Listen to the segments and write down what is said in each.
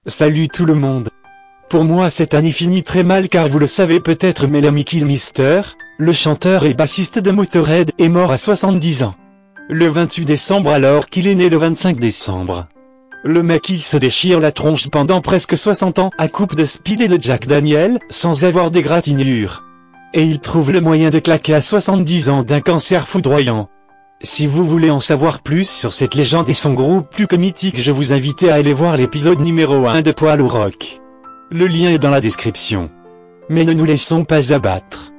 Salut tout le monde. Pour moi cette année finit très mal car vous le savez peut-être mais l'ami Kilmister, le chanteur et bassiste de Motörhead est mort à 70 ans. Le 28 décembre alors qu'il est né le 25 décembre. Le mec il se déchire la tronche pendant presque 60 ans à coupe de speed et de Jack Daniel, sans avoir d'égratignure. Et il trouve le moyen de claquer à 70 ans d'un cancer foudroyant. Si vous voulez en savoir plus sur cette légende et son groupe plus que mythique, je vous invite à aller voir l'épisode numéro 1 de Poil au Rock. Le lien est dans la description. Mais ne nous laissons pas abattre.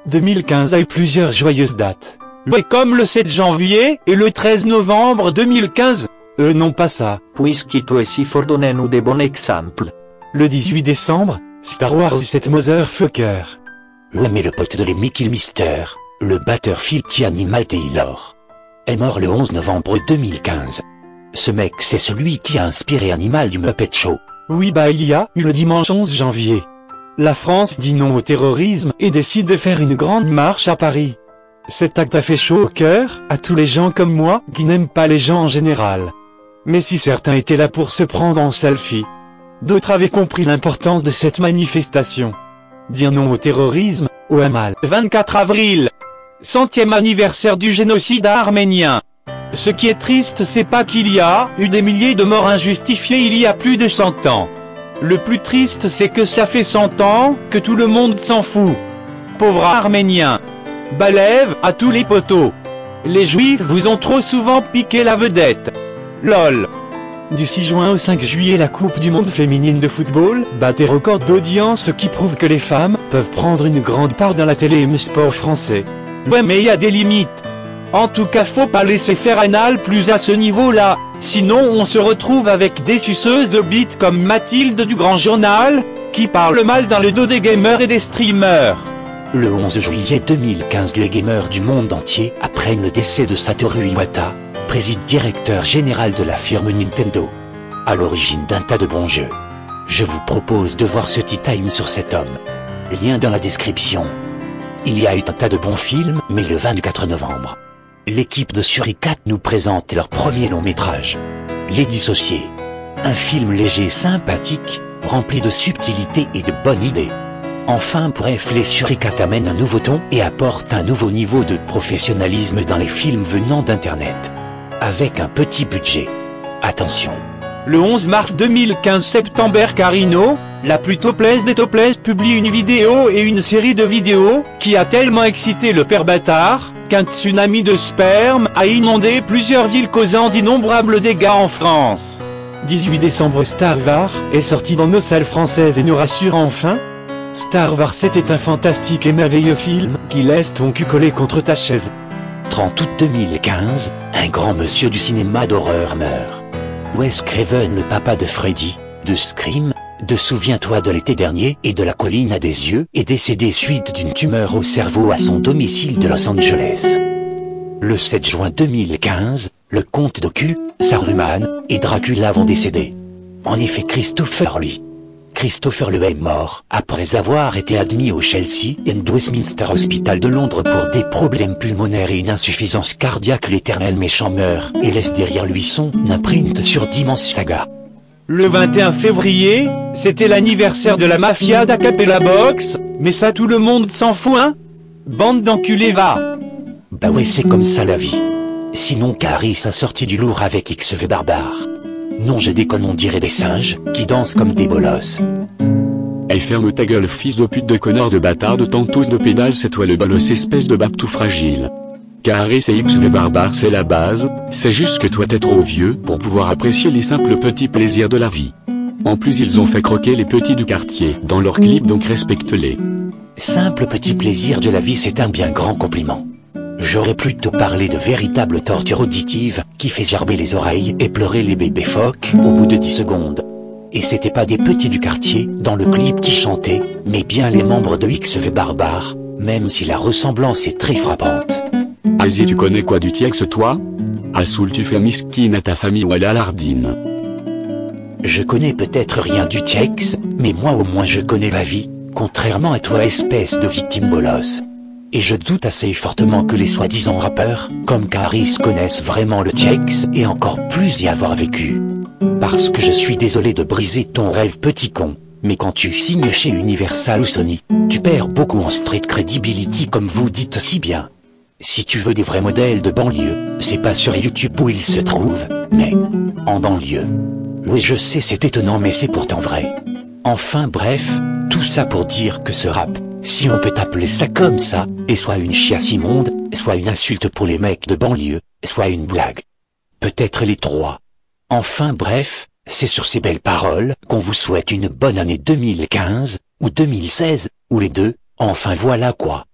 2015 a eu plusieurs joyeuses dates. Et comme le 7 janvier et le 13 novembre 2015. Non pas ça. Puisque tu es si fort, donne-nous des bons exemples. Le 18 décembre, Star Wars 7 Motherfucker. Ouais mais le pote de l'ami Kilmister, le batteur Phil Animal Taylor, est mort le 11 novembre 2015. Ce mec c'est celui qui a inspiré Animal du Muppet Show. Oui bah il y a eu le dimanche 11 janvier. La France dit non au terrorisme et décide de faire une grande marche à Paris. Cet acte a fait chaud au cœur à tous les gens comme moi qui n'aiment pas les gens en général. Mais si certains étaient là pour se prendre en selfie, d'autres avaient compris l'importance de cette manifestation. Dire non au terrorisme, au Hamal. 24 avril, 100e anniversaire du génocide arménien. Ce qui est triste c'est pas qu'il y a eu des milliers de morts injustifiées il y a plus de 100 ans. Le plus triste c'est que ça fait 100 ans que tout le monde s'en fout. Pauvres Arméniens. Balève à tous les poteaux. Les Juifs vous ont trop souvent piqué la vedette. LOL. Du 6 juin au 5 juillet la Coupe du Monde féminine de football bat des records d'audience qui prouvent que les femmes peuvent prendre une grande part dans la télé et le sport français. Ouais mais y a des limites. En tout cas faut pas laisser faire Anal plus à ce niveau-là, sinon on se retrouve avec des suceuses de bites comme Mathilde du Grand Journal, qui parle mal dans le dos des gamers et des streamers. Le 11 juillet 2015 les gamers du monde entier apprennent le décès de Satoru Iwata, président-directeur général de la firme Nintendo. À l'origine d'un tas de bons jeux. Je vous propose de voir ce tea time sur cet homme. Lien dans la description. Il y a eu un tas de bons films, mais le 24 novembre, l'équipe de Suricat nous présente leur premier long métrage. Les Dissociés. Un film léger sympathique, rempli de subtilité et de bonnes idées. Enfin bref les Suricat amènent un nouveau ton et apportent un nouveau niveau de professionnalisme dans les films venant d'internet. Avec un petit budget. Attention. Le 11 mars 2015 September Carino, la plus topless des topless publie une vidéo et une série de vidéos qui a tellement excité le père bâtard qu'un tsunami de sperme a inondé plusieurs villes causant d'innombrables dégâts en France. 18 décembre Star Wars est sorti dans nos salles françaises et nous rassure enfin. Star Wars 7 est un fantastique et merveilleux film qui laisse ton cul collé contre ta chaise. 30 août 2015, un grand monsieur du cinéma d'horreur meurt. Wes Craven, le papa de Freddy, de Scream, de Souviens-toi de l'été dernier et de La colline à des yeux, est décédé suite d'une tumeur au cerveau à son domicile de Los Angeles. Le 7 juin 2015, le comte Doku, Saruman et Dracula vont décéder. En effet Christopher Lee est mort après avoir été admis au Chelsea and Westminster Hospital de Londres pour des problèmes pulmonaires et une insuffisance cardiaque. L'éternel méchant meurt et laisse derrière lui son imprint sur d'immenses sagas. Le 21 février, c'était l'anniversaire de la mafia d'Acapella Box, mais ça tout le monde s'en fout hein. Bande d'enculés va. Bah ouais c'est comme ça la vie. Sinon Caris a sorti du lourd avec XV Barbare. Non je déconne on dirait des singes, qui dansent comme des bolosses. Hey ferme ta gueule fils de pute de connard de bâtard de tantous de pédale c'est toi le bolos espèce de bap tout fragile. Caris et XV Barbare c'est la base, c'est juste que toi t'es trop vieux pour pouvoir apprécier les simples petits plaisirs de la vie. En plus ils ont fait croquer les petits du quartier dans leur clip donc respecte-les. Simple petit plaisir de la vie c'est un bien grand compliment. J'aurais plutôt parlé de véritable torture auditive qui fait gerber les oreilles et pleurer les bébés phoques au bout de 10 secondes. Et c'était pas des petits du quartier dans le clip qui chantaient, mais bien les membres de XV Barbare, même si la ressemblance est très frappante. Vas-y tu connais quoi du Tiex toi? Assoul tu fais miskine à ta famille ou à la lardine. Je connais peut-être rien du Tiex, mais moi au moins je connais la vie, contrairement à toi espèce de victime bolos. Et je doute assez fortement que les soi-disant rappeurs, comme Caris connaissent vraiment le Tiex et encore plus y avoir vécu. parce que je suis désolé de briser ton rêve petit con, mais quand tu signes chez Universal ou Sony, tu perds beaucoup en street credibility comme vous dites si bien. Si tu veux des vrais modèles de banlieue, c'est pas sur YouTube où ils se trouvent, mais en banlieue. Oui, je sais, c'est étonnant, mais c'est pourtant vrai. Enfin bref, tout ça pour dire que ce rap, si on peut appeler ça comme ça, est soit une chiasse immonde, soit une insulte pour les mecs de banlieue, soit une blague. Peut-être les trois. Enfin bref, c'est sur ces belles paroles qu'on vous souhaite une bonne année 2015, ou 2016, ou les deux, enfin voilà quoi.